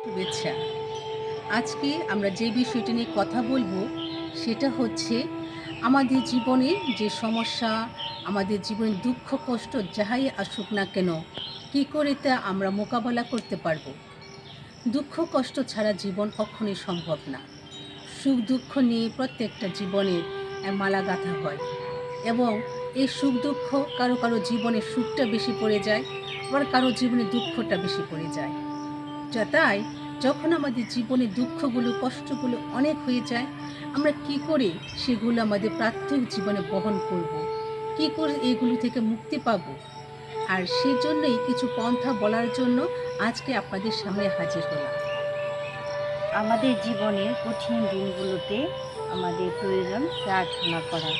শুভেচ্ছা। আজকে আমরা যে বিষয়টি নিয়ে কথা বলবো সেটা হচ্ছে আমাদের জীবনে যে সমস্যা, আমাদের জীবনে দুঃখ কষ্ট যাহাই আসুক না কেন, কী করে তা আমরা মোকাবেলা করতে পারবো। দুঃখ কষ্ট ছাড়া জীবন কখনোই সম্ভব না। সুখ দুঃখ নিয়ে প্রত্যেকটা জীবনের মালা গাঁথা হয় এবং এই সুখ দুঃখ কারো কারো জীবনে সুখটা বেশি পড়ে যায়, আবার কারো জীবনে দুঃখটা বেশি পড়ে যায়। তাই যখন আমাদের জীবনে দুঃখগুলো কষ্টগুলো অনেক হয়ে যায়, আমরা কি করে সেগুলো আমাদের প্রাত্যহিক জীবনে বহন করব, কি করে এগুলো থেকে মুক্তি পাব। আর সেই জন্যই কিছু পন্থা বলার জন্য আজকে আপনাদের সামনে হাজির হলাম। আমাদের জীবনের কঠিন দিনগুলোতে আমাদের প্রয়োজন প্রার্থনা করা,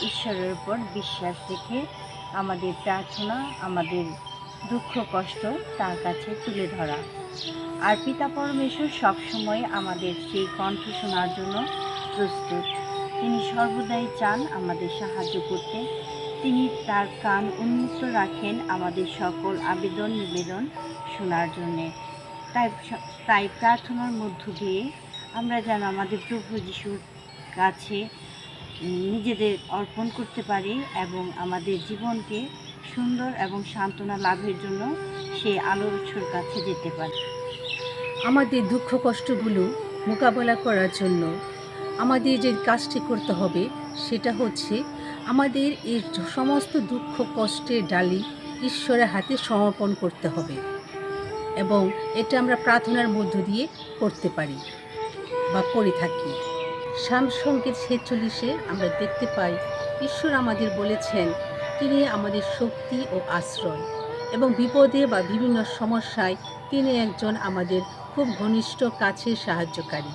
ঈশ্বরের উপর বিশ্বাস রেখে আমাদের প্রার্থনা, আমাদের দুঃখ কষ্ট তার কাছে তুলে ধরা। আর পিতা পরমেশ্বর সবসময় আমাদের সেই কণ্ঠ শোনার জন্য প্রস্তুত। তিনি সর্বদাই চান আমাদের সাহায্য করতে। তিনি তার কান উন্মুক্ত রাখেন আমাদের সকল আবেদন নিবেদন শোনার জন্যে। তাই প্রার্থনার মধ্য দিয়ে আমরা যেন আমাদের প্রভু যিশুর কাছে নিজেদের অর্পণ করতে পারি এবং আমাদের জীবনকে সুন্দর এবং সান্ত্বনা লাভের জন্য সেই আলোর উৎসর কাছে যেতে পারি। আমাদের দুঃখ কষ্টগুলো মোকাবেলা করার জন্য আমাদের যে কাজটি করতে হবে সেটা হচ্ছে আমাদের এই সমস্ত দুঃখ কষ্টের ডালি ঈশ্বরের হাতে সমর্পণ করতে হবে এবং এটা আমরা প্রার্থনার মধ্য দিয়ে করতে পারি বা করে থাকি। সামসংগীত 46-এ আমরা দেখতে পাই ঈশ্বর আমাদের বলেছেন তিনি আমাদের শক্তি ও আশ্রয় এবং বিপদে বা বিভিন্ন সমস্যায় তিনি একজন আমাদের খুব ঘনিষ্ঠ কাছের সাহায্যকারী।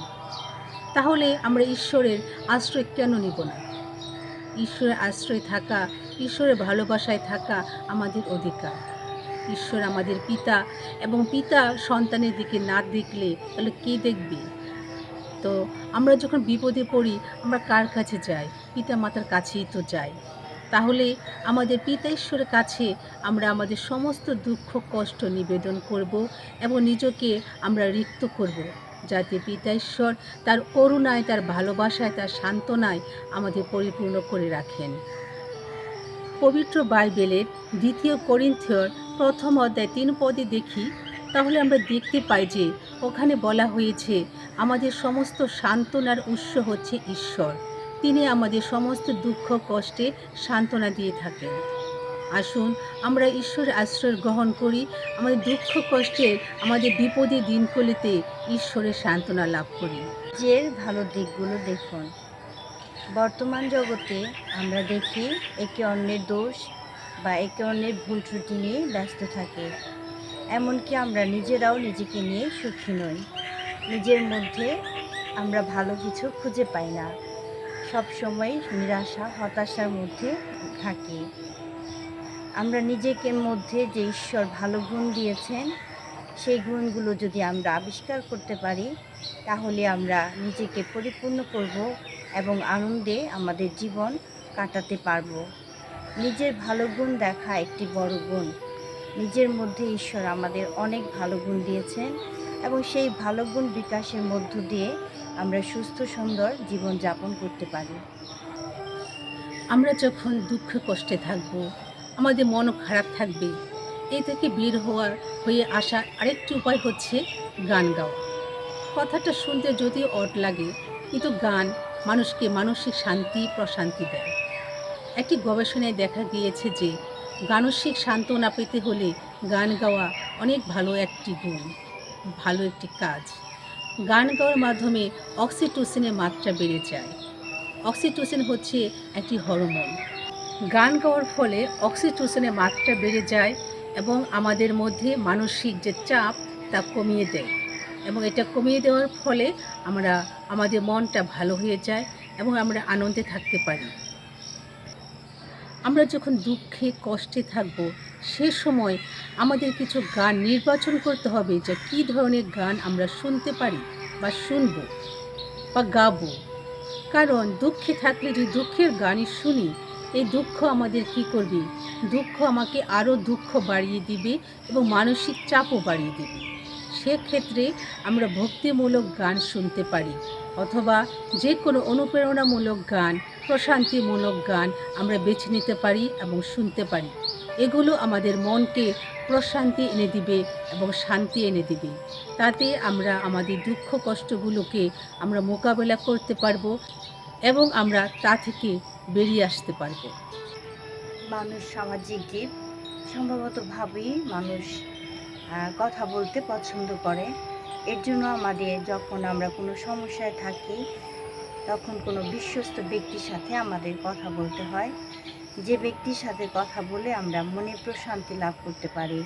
তাহলে আমরা ঈশ্বরের আশ্রয় কেন নিব না? ঈশ্বরের আশ্রয় থাকা, ঈশ্বরের ভালোবাসায় থাকা আমাদের অধিকার। ঈশ্বর আমাদের পিতা এবং পিতা সন্তানের দিকে না দেখলে তাহলে কে দেখবে? তো আমরা যখন বিপদে পড়ি আমরা কার কাছে যাই? পিতা মাতার কাছেই তো যাই। তাহলে আমাদের পিতা ঈশ্বরের কাছে আমরা আমাদের সমস্ত দুঃখ কষ্ট নিবেদন করব এবং নিজেকে আমরা রিক্ত করব, যাতে পিতা ঈশ্বর তার করুণায়, তার ভালোবাসায়, তার সান্ত্বনায় আমাদের পরিপূর্ণ করে রাখেন। পবিত্র বাইবেলের 2 করিন্থীয়র 1 অধ্যায় 3 পদে দেখি, তাহলে আমরা দেখতে পাই যে ওখানে বলা হয়েছে আমাদের সমস্ত সান্ত্বনার উৎস হচ্ছে ঈশ্বর। তিনি আমাদের সমস্ত দুঃখ কষ্টে সান্ত্বনা দিয়ে থাকেন। আসুন আমরা ঈশ্বরের আশ্রয় গ্রহণ করি, আমাদের দুঃখ কষ্টের, আমাদের বিপদের দিনগুলিতে ঈশ্বরের সান্ত্বনা লাভ করি। যে ভালো দিকগুলো দেখুন। বর্তমান জগতে আমরা দেখি একে অন্যের দোষ বা একে অন্যের ভুল ত্রুটি নিয়ে ব্যস্ত থাকে। এমনকি আমরা নিজেরাও নিজেকে নিয়ে সুখী নই। নিজের মধ্যে আমরা ভালো কিছু খুঁজে পাই না, সবসময় নিরাশা হতাশার মধ্যে থাকি। আমরা নিজেকে মধ্যে যে ঈশ্বর ভালো গুণ দিয়েছেন সেই গুণগুলো যদি আমরা আবিষ্কার করতে পারি, তাহলে আমরা নিজেকে পরিপূর্ণ করব এবং আনন্দে আমাদের জীবন কাটাতে পারব। নিজের ভালো গুণ দেখা একটি বড় গুণ। নিজের মধ্যে ঈশ্বর আমাদের অনেক ভালো গুণ দিয়েছেন এবং সেই ভালো গুণ বিকাশের মধ্য দিয়ে আমরা সুস্থ সুন্দর জীবন যাপন করতে পারি। আমরা যখন দুঃখ কষ্টে থাকব, আমাদের মনও খারাপ থাকবে, এই থেকে বের হয়ে আসার আরেকটি উপায় হচ্ছে গান গাওয়া। কথাটা শুনতে যদিও অড লাগে, কিন্তু গান মানুষকে মানসিক শান্তি প্রশান্তি দেয়। একটি গবেষণায় দেখা গিয়েছে যে মানসিক সান্ত্বনা পেতে হলে গান গাওয়া অনেক ভালো একটি গুণ, ভালো একটি কাজ। গান গাওয়ার মাধ্যমে অক্সিটোসিনের মাত্রা বেড়ে যায়। অক্সিটোসিন হচ্ছে একটি হরমোন। গান গাওয়ার ফলে অক্সিটোসিনের মাত্রা বেড়ে যায় এবং আমাদের মধ্যে মানসিক যে চাপ তা কমিয়ে দেয় এবং এটা কমিয়ে দেওয়ার ফলে আমাদের মনটা ভালো হয়ে যায় এবং আমরা আনন্দে থাকতে পারি। আমরা যখন দুঃখে কষ্টে থাকব, সে সময় আমাদের কিছু গান নির্বাচন করতে হবে যে কী ধরনের গান আমরা শুনতে পারি বা শুনব বা গাবো। কারণ দুঃখে থাকলে যদি দুঃখের গানই শুনি, এই দুঃখ আমাদের কি করবে? দুঃখ আমাকে আরও দুঃখ বাড়িয়ে দিবে এবং মানসিক চাপও বাড়িয়ে দেবে। সেক্ষেত্রে আমরা ভক্তিমূলক গান শুনতে পারি, অথবা যে কোনো অনুপ্রেরণামূলক গান, প্রশান্তিমূলক গান আমরা বেছে নিতে পারি এবং শুনতে পারি। এগুলো আমাদের মনকে প্রশান্তি এনে দিবে এবং শান্তি এনে দিবে। তাতে আমরা আমাদের দুঃখ কষ্টগুলোকে আমরা মোকাবেলা করতে পারবো এবং আমরা তা থেকে বেরিয়ে আসতে পারবো। মানুষ সামাজিক জীব, সম্ভবতভাবেই মানুষ কথা বলতে পছন্দ করে। এর জন্য আমাদের যখন আমরা কোনো সমস্যায় থাকি তখন কোনো বিশ্বস্ত ব্যক্তির সাথে আমাদের কথা বলতে হয়, যে ব্যক্তির সাথে কথা বলে আমরা মনে প্রশান্তি লাভ করতে পারি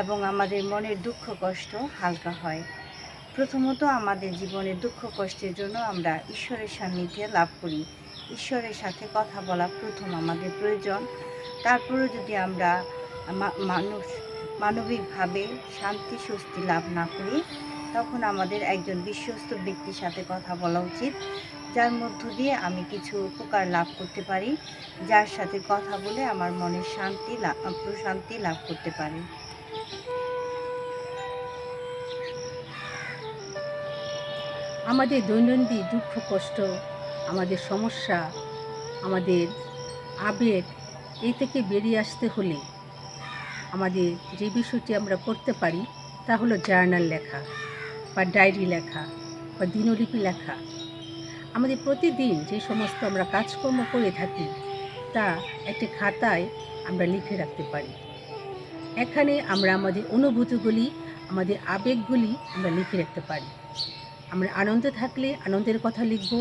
এবং আমাদের মনের দুঃখ কষ্ট হালকা হয়। প্রথমত আমাদের জীবনের দুঃখ কষ্টের জন্য আমরা ঈশ্বরের সান্নিধ্যে লাভ করি। ঈশ্বরের সাথে কথা বলা প্রথম আমাদের প্রয়োজন। তারপরে যদি আমরা মানবিকভাবে শান্তি স্বস্তি লাভ না করি, তখন আমাদের একজন বিশ্বস্ত ব্যক্তির সাথে কথা বলা উচিত, যার মধ্য দিয়ে আমি কিছু উপকার লাভ করতে পারি, যার সাথে কথা বলে আমার মনের প্রশান্তি লাভ করতে পারি। আমাদের দৈনন্দিন দুঃখ কষ্ট, আমাদের সমস্যা, আমাদের আবেগ, এই থেকে বেরিয়ে আসতে হলে আমাদের যে বিষয়টি আমরা করতে পারি তা হলো জার্নাল লেখা বা ডায়েরি লেখা বা দিনলিপি লেখা। আমাদের প্রতিদিন যে সমস্ত আমরা কাজকর্ম করে থাকি তা একটি খাতায় আমরা লিখে রাখতে পারি। এখানে আমরা আমাদের অনুভূতিগুলি, আমাদের আবেগগুলি আমরা লিখে রাখতে পারি। আমরা আনন্দে থাকলে আনন্দের কথা লিখব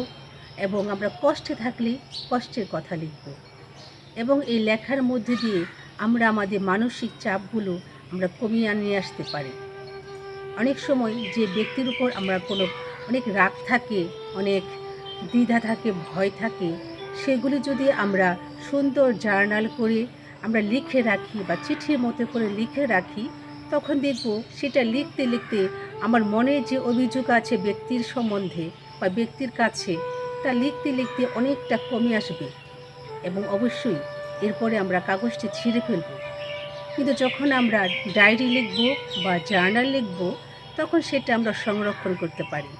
এবং আমরা কষ্টে থাকলে কষ্টের কথা লিখব। এবং এই লেখার মধ্যে দিয়ে আমরা আমাদের মানসিক চাপগুলো আমরা কমিয়ে নিয়ে আসতে পারি। অনেক সময় যে ব্যক্তির উপর আমরা অনেক রাগ থাকে, অনেক দ্বিধা থাকে, ভয় থাকে, সেগুলি যদি আমরা সুন্দর জার্নাল করে আমরা লিখে রাখি বা চিঠির মতো করে লিখে রাখি, তখন দেখব সেটা লিখতে লিখতে আমার মনে যে অভিযোগ আছে ব্যক্তির সম্বন্ধে বা ব্যক্তির কাছে, তা লিখতে লিখতে অনেকটা কমে আসবে এবং অবশ্যই এরপরে আমরা কাগজটি ছিঁড়ে ফেলব। কিন্তু যখন আমরা ডায়েরি লিখব বা জার্নাল লিখব, তখন সেটা আমরা সংরক্ষণ করতে পারি।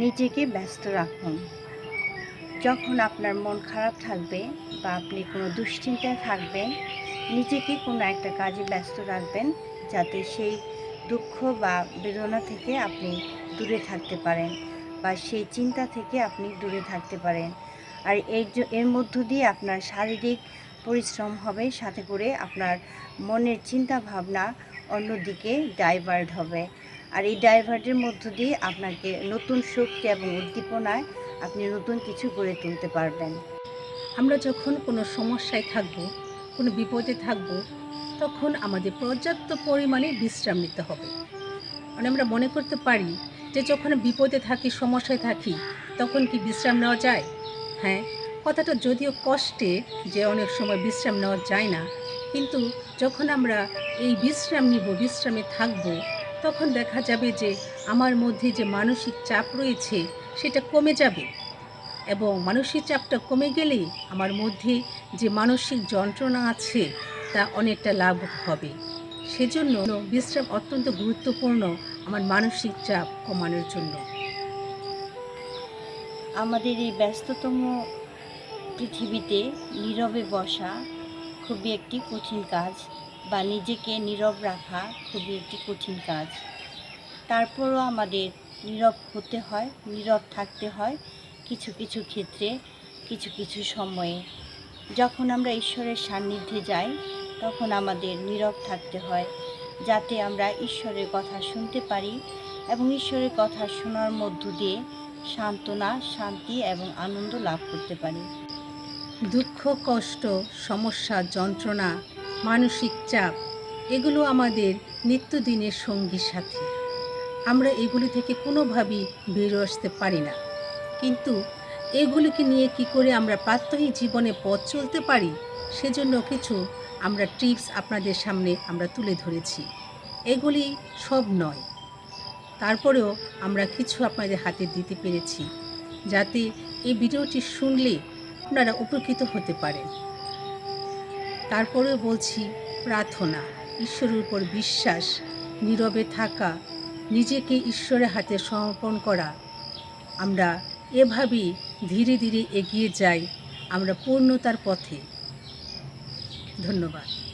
নিজেকে ব্যস্ত রাখুন। যখন আপনার মন খারাপ থাকবে বা আপনি কোনো দুশ্চিন্তায় থাকবেন, নিজেকে কোনো একটা কাজে ব্যস্ত রাখবেন, যাতে সেই দুঃখ বা বেদনা থেকে আপনি দূরে থাকতে পারেন বা সেই চিন্তা থেকে আপনি দূরে থাকতে পারেন। আর এর মধ্য দিয়ে আপনার শারীরিক পরিশ্রম হবে, সাথে করে আপনার মনের চিন্তা ভাবনা অন্যদিকে ডাইভার্ট হবে। আর এই ডাইভার্টের মধ্য দিয়ে আপনাকে নতুন শক্তি এবং উদ্দীপনায় আপনি নতুন কিছু গড়ে তুলতে পারবেন। আমরা যখন কোনো সমস্যায় থাকব, কোনো বিপদে থাকব, তখন আমাদের পর্যাপ্ত পরিমাণে বিশ্রাম নিতে হবে। মানে আমরা মনে করতে পারি যে যখন বিপদে থাকি, সমস্যায় থাকি, তখন কি বিশ্রাম নেওয়া যায়? হ্যাঁ, কথাটা যদিও কষ্টের যে অনেক সময় বিশ্রাম নেওয়া যায় না, কিন্তু যখন আমরা এই বিশ্রাম নিব, বিশ্রামে থাকব, তখন দেখা যাবে যে আমার মধ্যে যে মানসিক চাপ রয়েছে সেটা কমে যাবে এবং মানসিক চাপটা কমে গেলে আমার মধ্যে যে মানসিক যন্ত্রণা আছে তা অনেকটা লাভ হবে। সেজন্য বিশ্রাম অত্যন্ত গুরুত্বপূর্ণ আমার মানসিক চাপ কমানোর জন্য। আমাদের এই ব্যস্ততম পৃথিবীতে নীরবে বসা খুবই একটি কঠিন কাজ, বা নিজেকে নীরব রাখা খুবই একটি কঠিন কাজ। তারপরও আমাদের নীরব হতে হয়, নীরব থাকতে হয় কিছু কিছু ক্ষেত্রে, কিছু কিছু সময়ে। যখন আমরা ঈশ্বরের সান্নিধ্যে যাই, তখন আমাদের নীরব থাকতে হয়, যাতে আমরা ঈশ্বরের কথা শুনতে পারি এবং ঈশ্বরের কথা শোনার মধ্য দিয়ে সান্ত্বনা, শান্তি এবং আনন্দ লাভ করতে পারি। দুঃখ, কষ্ট, সমস্যা, যন্ত্রণা, মানসিক চাপ, এগুলো আমাদের নিত্যদিনের সঙ্গী সাথী। আমরা এগুলি থেকে কোনোভাবেই বেরো আসতে পারি না। কিন্তু এগুলিকে নিয়ে কি করে আমরা প্রাত্যহিক জীবনে পথ চলতে পারি, সেজন্য কিছু আমরা টিপস আপনাদের সামনে আমরা তুলে ধরেছি। এগুলি সব নয়, তারপরেও আমরা কিছু আপনাদের হাতে দিতে পেরেছি, যাতে এই ভিডিওটি শুনলে আপনারা উপকৃত হতে পারেন। তারপরেও বলছি, প্রার্থনা। ঈশ্বরের উপর বিশ্বাস, নীরবে থাকা, নিজেকে ঈশ্বরের হাতে সমর্পণ করা, আমরা এভাবেই ধীরে ধীরে এগিয়ে যাই আমরা পূর্ণতার পথে। ধন্যবাদ।